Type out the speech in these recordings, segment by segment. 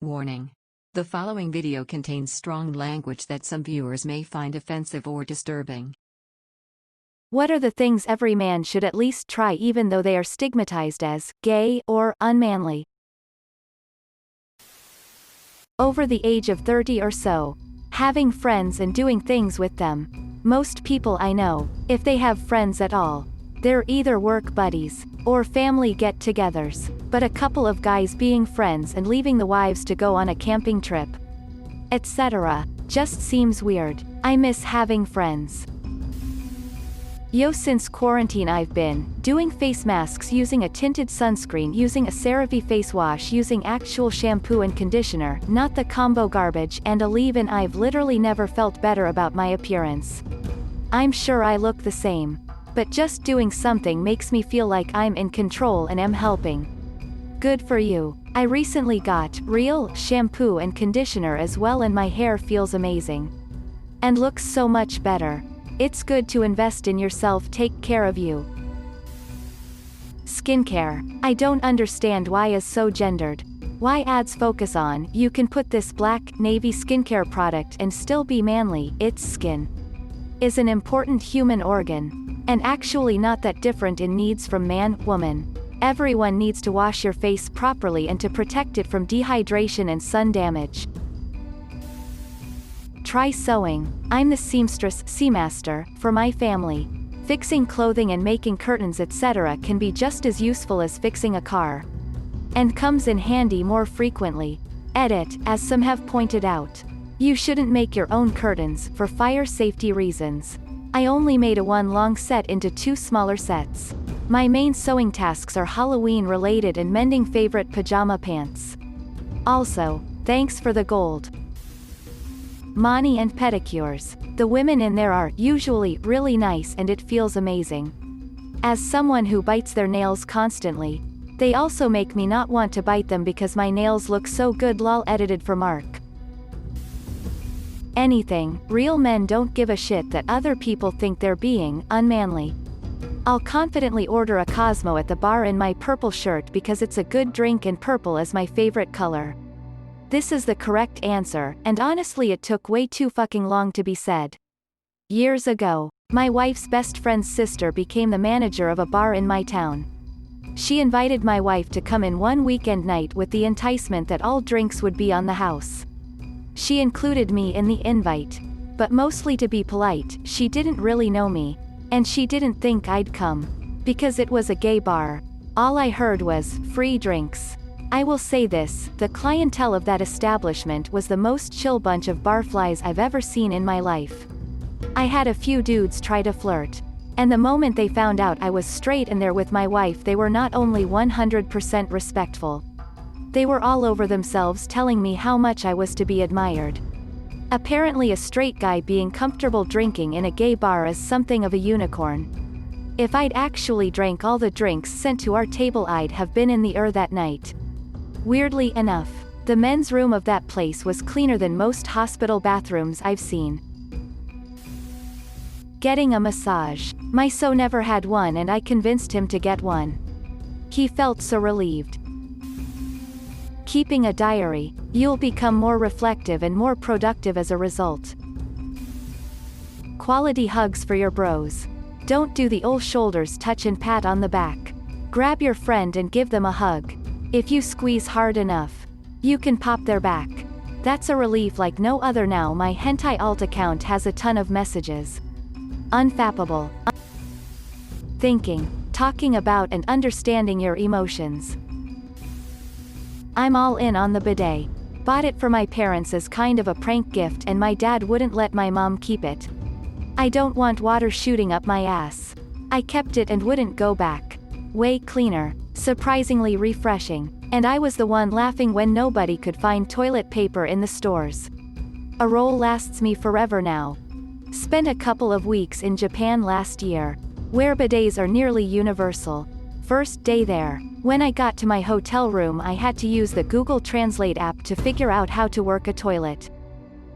Warning. The following video contains strong language that some viewers may find offensive or disturbing. What are the things every man should at least try even though they are stigmatized as gay or unmanly? Over the age of 30 or so. Having friends and doing things with them. Most people I know, if they have friends at all, they're either work buddies, or family get-togethers, but a couple of guys being friends and leaving the wives to go on a camping trip, etc., just seems weird. I miss having friends. Yo, since quarantine I've been doing face masks using a tinted sunscreen, using a CeraVe face wash, using actual shampoo and conditioner, not the combo garbage, and a leave-in. I've literally never felt better about my appearance. I'm sure I look the same, but just doing something makes me feel like I'm in control and am helping. Good for you. I recently got real shampoo and conditioner as well, and my hair feels amazing. And looks so much better. It's good to invest in yourself, take care of you. Skincare. I don't understand why is so gendered. Why ads focus on, you can put this black, navy skincare product and still be manly. Its skin is an important human organ, and actually not that different in needs from man, woman. Everyone needs to wash your face properly and to protect it from dehydration and sun damage. Try sewing. I'm the seamstress, seamaster, for my family. Fixing clothing and making curtains etc. can be just as useful as fixing a car. And comes in handy more frequently. Edit, as some have pointed out. You shouldn't make your own curtains, for fire safety reasons. I only made a one long set into two smaller sets. My main sewing tasks are Halloween related and mending favorite pajama pants. Also, thanks for the gold. Mani and pedicures. The women in there are usually really nice and it feels amazing. As someone who bites their nails constantly, they also make me not want to bite them because my nails look so good. Lol, edited for Mark. Anything. Real men don't give a shit that other people think they're being unmanly. I'll confidently order a Cosmo at the bar in my purple shirt because it's a good drink and purple is my favorite color. This is the correct answer, and honestly it took way too fucking long to be said. Years ago, my wife's best friend's sister became the manager of a bar in my town. She invited my wife to come in one weekend night with the enticement that all drinks would be on the house. She included me in the invite, but mostly to be polite. She didn't really know me, and she didn't think I'd come, because it was a gay bar. All I heard was, free drinks. I will say this, the clientele of that establishment was the most chill bunch of barflies I've ever seen in my life. I had a few dudes try to flirt, and the moment they found out I was straight and there with my wife, they were not only 100% respectful, they were all over themselves telling me how much I was to be admired. Apparently a straight guy being comfortable drinking in a gay bar is something of a unicorn. If I'd actually drank all the drinks sent to our table, I'd have been in the that night. Weirdly enough, the men's room of that place was cleaner than most hospital bathrooms I've seen. Getting a massage. My so never had one and I convinced him to get one. He felt so relieved. Keeping a diary. You'll become more reflective and more productive as a result. Quality hugs for your bros. Don't do the old shoulders touch and pat on the back. Grab your friend and give them a hug. If you squeeze hard enough, you can pop their back. That's a relief like no other. Now my hentai alt account has a ton of messages. Unfappable. Thinking, talking about and understanding your emotions. I'm all in on the bidet. Bought it for my parents as kind of a prank gift and my dad wouldn't let my mom keep it. I don't want water shooting up my ass. I kept it and wouldn't go back. Way cleaner. Surprisingly refreshing, and I was the one laughing when nobody could find toilet paper in the stores. A roll lasts me forever now. Spent a couple of weeks in Japan last year, where bidets are nearly universal. First day there, when I got to my hotel room I had to use the Google Translate app to figure out how to work a toilet.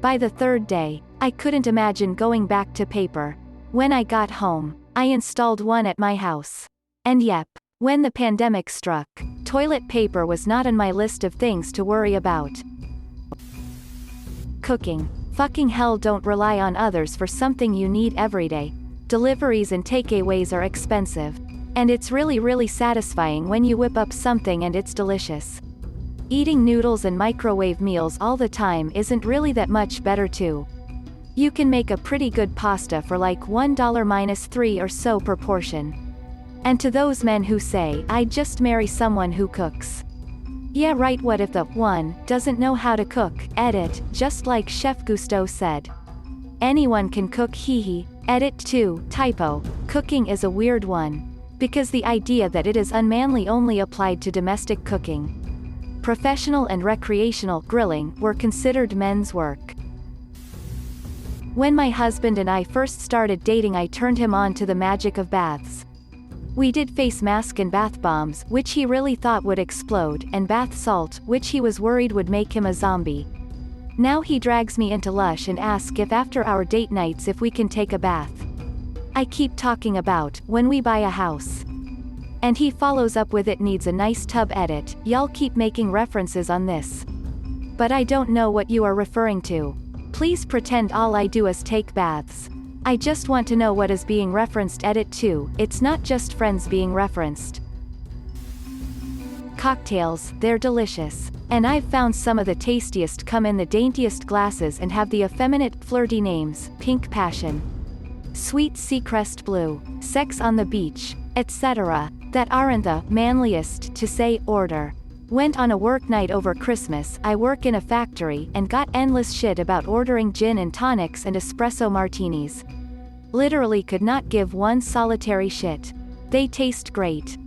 By the third day, I couldn't imagine going back to paper. When I got home, I installed one at my house. And yep, when the pandemic struck, toilet paper was not on my list of things to worry about. Cooking. Fucking hell, don't rely on others for something you need every day. Deliveries and takeaways are expensive. And it's really satisfying when you whip up something and it's delicious. Eating noodles and microwave meals all the time isn't really that much better too. You can make a pretty good pasta for like $1-3 or so per portion. And to those men who say, I'd just marry someone who cooks. Yeah right, what if the one doesn't know how to cook? Edit, just like Chef Gusteau said. Anyone can cook, hehe. Edit 2, typo. Cooking is a weird one. Because the idea that it is unmanly only applied to domestic cooking. Professional and recreational grilling were considered men's work. When my husband and I first started dating, I turned him on to the magic of baths. We did face mask and bath bombs, which he really thought would explode, and bath salt, which he was worried would make him a zombie. Now he drags me into Lush and asks if after our date nights if we can take a bath. I keep talking about, when we buy a house. And he follows up with, it needs a nice tub. Edit, y'all keep making references on this. But I don't know what you are referring to. Please pretend all I do is take baths. I just want to know what is being referenced. Edit 2, it's not just friends being referenced. Cocktails, they're delicious. And I've found some of the tastiest come in the daintiest glasses and have the effeminate, flirty names, Pink Passion, Sweet Seacrest Blue, Sex on the Beach, etc., that aren't the manliest to say. Order. Went on a work night over Christmas. I work in a factory and got endless shit about ordering gin and tonics and espresso martinis. Literally could not give one solitary shit. They taste great.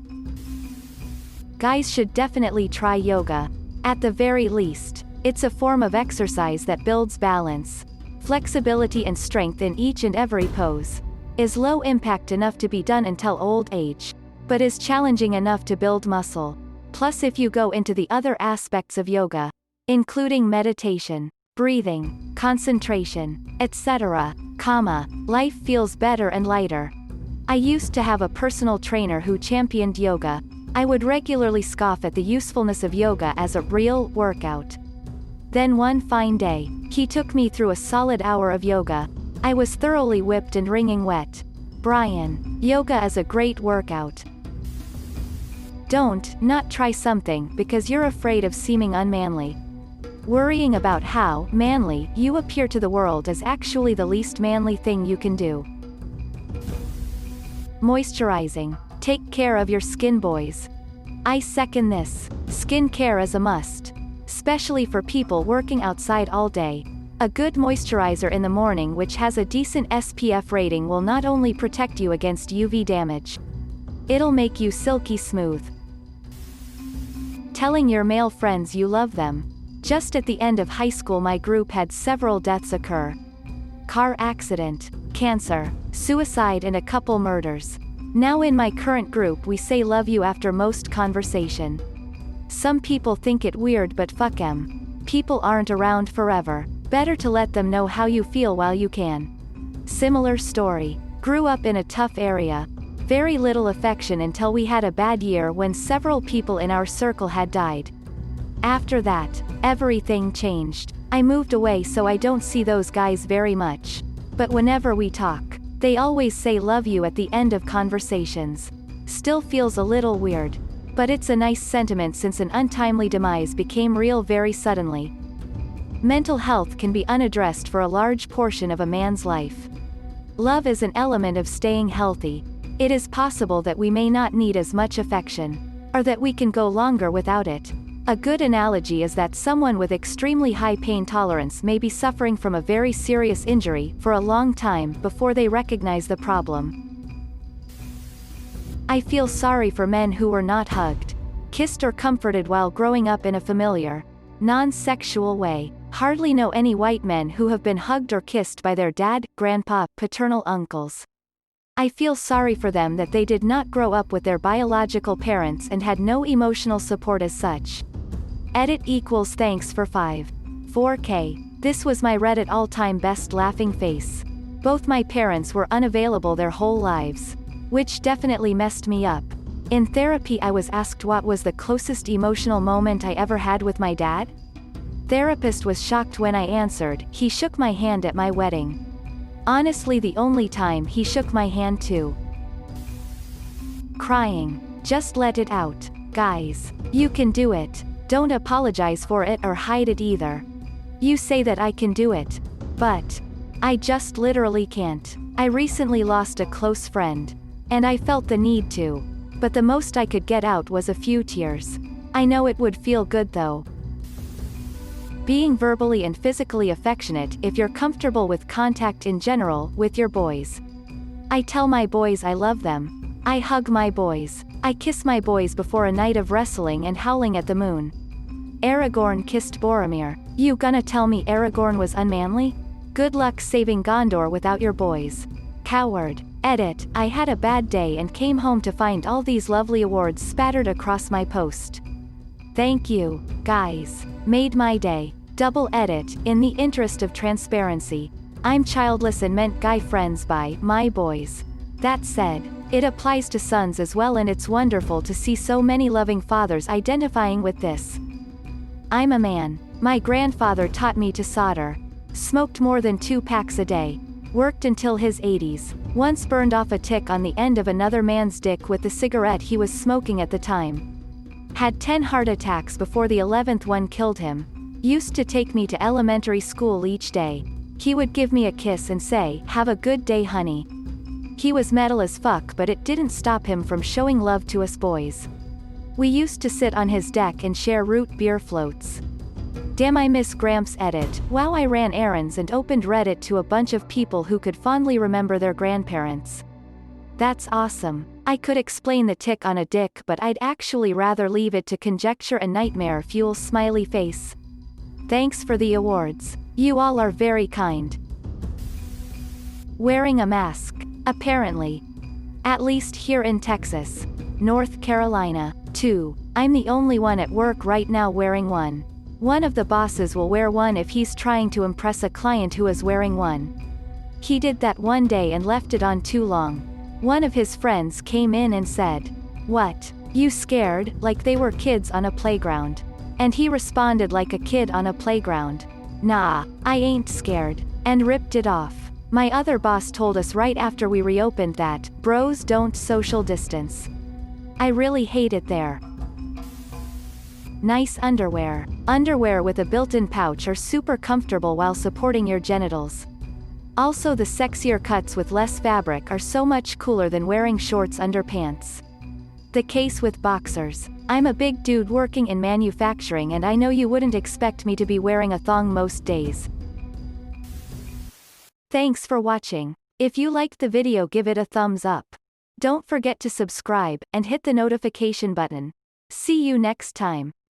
Guys should definitely try yoga. At the very least, it's a form of exercise that builds balance, flexibility and strength in each and every pose. Is low impact enough to be done until old age, but is challenging enough to build muscle. Plus, if you go into the other aspects of yoga, including meditation, breathing, concentration, etc., life feels better and lighter. I used to have a personal trainer who championed yoga. I would regularly scoff at the usefulness of yoga as a real workout. Then one fine day, he took me through a solid hour of yoga. I was thoroughly whipped and wringing wet. Brian, yoga is a great workout. Don't not try something because you're afraid of seeming unmanly. Worrying about how manly you appear to the world is actually the least manly thing you can do. Moisturizing. Take care of your skin, boys. I second this. Skin care is a must. Especially for people working outside all day. A good moisturizer in the morning which has a decent SPF rating will not only protect you against UV damage. It'll make you silky smooth. Telling your male friends you love them. Just at the end of high school my group had several deaths occur. Car accident, cancer, suicide and a couple murders. Now in my current group we say love you after most conversation. Some people think it weird but fuck 'em. People aren't around forever. Better to let them know how you feel while you can. Similar story. Grew up in a tough area. Very little affection until we had a bad year when several people in our circle had died. After that, everything changed. I moved away so I don't see those guys very much. But whenever we talk, they always say love you at the end of conversations. Still feels a little weird. But it's a nice sentiment since an untimely demise became real very suddenly. Mental health can be unaddressed for a large portion of a man's life. Love is an element of staying healthy. It is possible that we may not need as much affection, or that we can go longer without it. A good analogy is that someone with extremely high pain tolerance may be suffering from a very serious injury for a long time before they recognize the problem. I feel sorry for men who were not hugged, kissed or comforted while growing up in a familiar, non-sexual way. Hardly know any white men who have been hugged or kissed by their dad, grandpa, paternal uncles. I feel sorry for them that they did not grow up with their biological parents and had no emotional support as such. Edit equals thanks for 4K. This was my Reddit all-time best laughing face. Both my parents were unavailable their whole lives. Which definitely messed me up. In therapy I was asked what was the closest emotional moment I ever had with my dad? Therapist was shocked when I answered. He shook my hand at my wedding. Honestly, the only time he shook my hand too. Crying. Just let it out. Guys. You can do it. Don't apologize for it or hide it either. You say that I can do it. But I just literally can't. I recently lost a close friend. And I felt the need to. But the most I could get out was a few tears. I know it would feel good though. Being verbally and physically affectionate if you're comfortable with contact in general with your boys. I tell my boys I love them. I hug my boys. I kiss my boys before a night of wrestling and howling at the moon. Aragorn kissed Boromir. You gonna tell me Aragorn was unmanly? Good luck saving Gondor without your boys. Coward. Edit. I had a bad day and came home to find all these lovely awards spattered across my post. Thank you, guys. Made my day. Double edit. In the interest of transparency, I'm childless and meant guy friends by my boys. That said, it applies to sons as well, and it's wonderful to see so many loving fathers identifying with this. I'm a man. My grandfather taught me to solder. Smoked more than 2 packs a day. Worked until his 80s. Once burned off a tick on the end of another man's dick with the cigarette he was smoking at the time. Had 10 heart attacks before the 11th one killed him. Used to take me to elementary school each day. He would give me a kiss and say, "Have a good day, honey." He was metal as fuck, but it didn't stop him from showing love to us boys. We used to sit on his deck and share root beer floats. Damn, I miss Gramps. Edit. Wow, I ran errands and opened Reddit to a bunch of people who could fondly remember their grandparents. That's awesome. I could explain the tick on a dick, but I'd actually rather leave it to conjecture and nightmare fuel. Smiley face. Thanks for the awards. You all are very kind. Wearing a mask. Apparently. At least here in Texas. North Carolina. 2. I'm the only one at work right now wearing one. One of the bosses will wear one if he's trying to impress a client who is wearing one. He did that one day and left it on too long. One of his friends came in and said, "What? You scared?" like they were kids on a playground. And he responded like a kid on a playground. "Nah, I ain't scared." And ripped it off. My other boss told us right after we reopened that, bros don't social distance. I really hate it there. Nice underwear. Underwear with a built-in pouch are super comfortable while supporting your genitals. Also, the sexier cuts with less fabric are so much cooler than wearing shorts under pants. The case with boxers. I'm a big dude working in manufacturing, and I know you wouldn't expect me to be wearing a thong most days. Thanks for watching. If you liked the video, give it a thumbs up. Don't forget to subscribe and hit the notification button. See you next time.